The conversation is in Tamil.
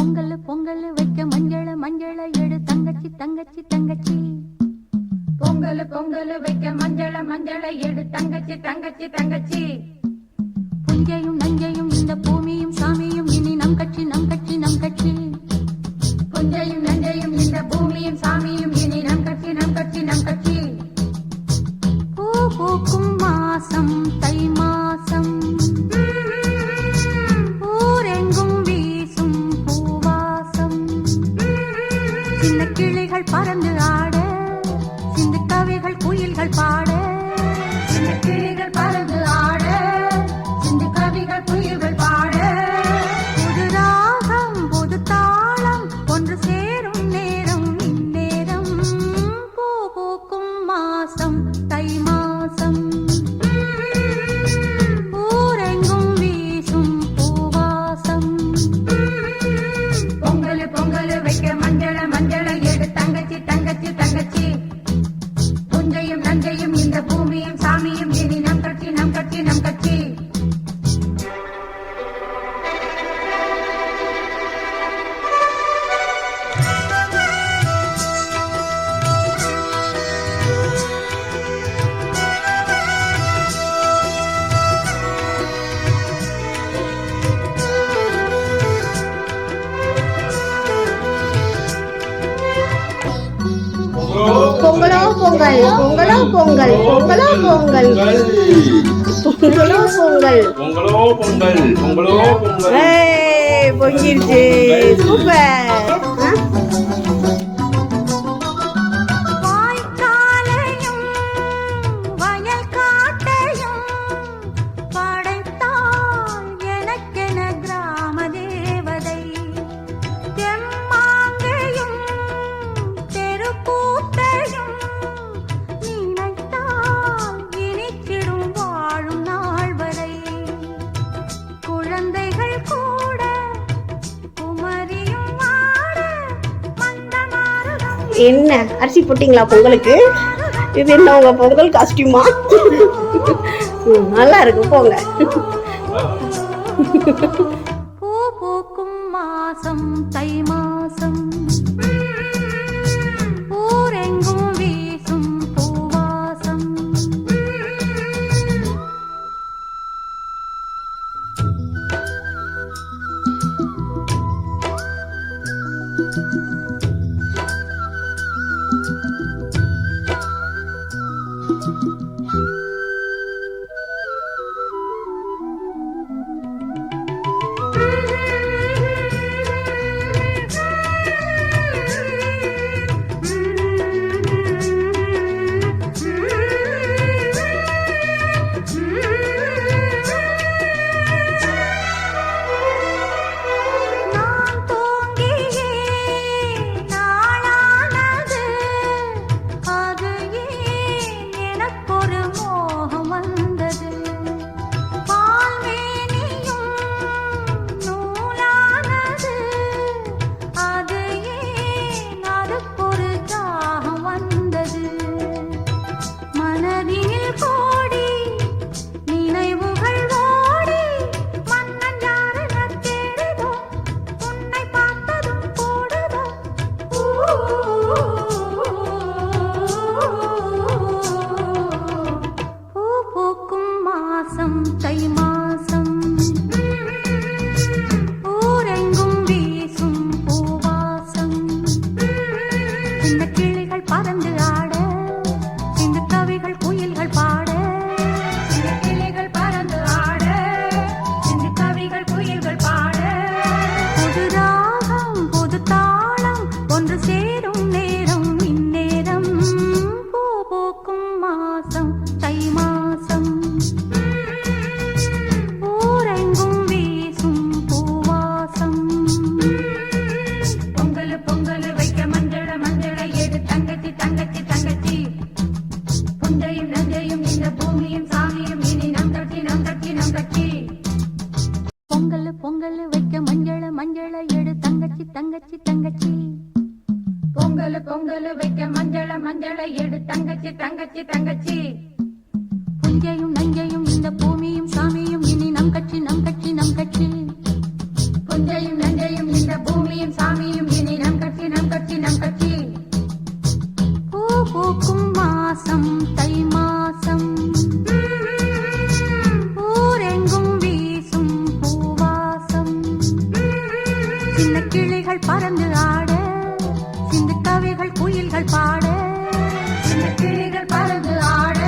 பொங்கல் பொங்கல் வைக்க மஞ்சள மஞ்சள எடு தங்கச்சி தங்கச்சி தங்கச்சி. பொங்கல் பொங்கல் வைக்க மஞ்சள மஞ்சள எடு தங்கச்சி தங்கச்சி தங்கச்சி. புஞ்சையும் நஞ்சையும் இந்த பூமியும் சாமியும் இனி நம் கட்சி நம் கட்சி நம் கட்சி. புஞ்சையும் நஞ்சையும் இந்த பூமியும் சாமியும் இனி நம் கட்சி நம் கட்சி நம் கட்சி. பூ பூக்கும் மாசம் தை மாசம், ஊரெங்கும் வீசும் பூவாசம். சின்ன கிளிகள் பறந்து ஆட, சிந்து கவிகள் குயில்கள் பாட. சின்ன கிளிகள் பறந்து ஆட, சிந்து கவிகள் குயில்கள் பாட. புது ராகம் புது தாளம் ஒன்று சேரும் நேரம் இந்நேரம். பூ பூக்கும் மாசம் தை மாசம், ஊரெங்கும் வீசும் பூவாசம். பொங்கல் பொங்கல் வைக்க மஞ்சள மஞ்சள எடு தங்கச்சி தங்கச்சி தங்கச்சி. புஞ்சையும் நஞ்சையும் இந்த பூமியும் சாமியும் இனி நம் கட்சி நம் கட்சி நம் கட்சி. பொங்கலோ பொங்கல் பொங்கலோ பொங்கல் பொங்கலோ பொங்கல் பொங்கலோ பொங்கல் பொங்கலோ பொங்கல் பொங்கலோ பொங்கல். பொங்கிருச்சு, சூப்பர். வாய்க்காலையும் வயல் காட்டையும் படைத்தாள் எனக்கென கிராம தேவதை. தெம்மாங்கையும் தெருக்கூத்தையும் நினைத்தால் இனிக்கிடும் வாழும் நாள் வரை. குழந்தைகள் கூட குமரியும் ஆட மந்த மாறுதம். என்ன அரிசி போட்டீங்களா பொங்கலுக்கு? இது என்ன உங்க பொங்கல் காஸ்டியூமா? நல்லா இருக்கு, போங்க. பூ பூக்கும் மாசம் தை மாசம், ஊரெங்கும் வீசும் பூவாசம். நான் தூங்கியே நாளானது, அது ஏன் எனக்கொரு மோகம் வந்தது. பால்மேனியும் நூலானது, அது ஏன் அதுக்கொரு தாகம் வந்தது. மனதில் கோடி நினைவுகள் ஓடி மன்னன் யாரென தேடுதோ, உன்னை பார்த்ததும் போடுதோ. பூ பூக்கும் மாசம் தை மாசம், ஊரெங்கும் வீசும் பூவாசம். சின்ன கிளிகள் பறந்து ஆட, சிந்து கவிகள் குயில்கள் பாட. சின்ன கிளிகள் பறந்து ஆட, சிந்து கவிகள் குயில்கள் பாட. புது ராகம் புது தாளம் ஒன்று சேரும் நேரம் இந்நேரம். பூ பூக்கும் மாசம் தை மாசம், ஊரெங்கும் வீசும் பூவாசம். பொங்கல் பொங்கல் வைக்க மஞ்சள மஞ்சள எடு தங்கச்சி தங்கச்சி தங்கச்சி. புஞ்சையும் நஞ்சையும் இந்த பூமியும் சாமியும் இனி நம் கட்சி நம் கட்சி நம் கட்சி. பொங்கல் பொங்கல் வைக்க மஞ்சள மஞ்சள எடு தங்கச்சி தங்கச்சி தங்கச்சி. பொங்கல் பொங்கல் வைக்க மஞ்சள மஞ்சள எடு தங்கச்சி தங்கச்சி தங்கச்சி. புஞ்சையும் நஞ்சையும் இந்த பூமியும் சாமியும் இனி நம் கட்சி நம் கட்சி நம் கட்சி. புஞ்சையும் நஞ்சையும் இந்த பூமியும் மாசம் ஊரெங்கும் வீசும் பூவாசம் சின்ன கிளிகள் பறந்து ஆட சிந்து கவிகள் குயில்கள் பாட சின்ன கிளிகள் பறந்து ஆட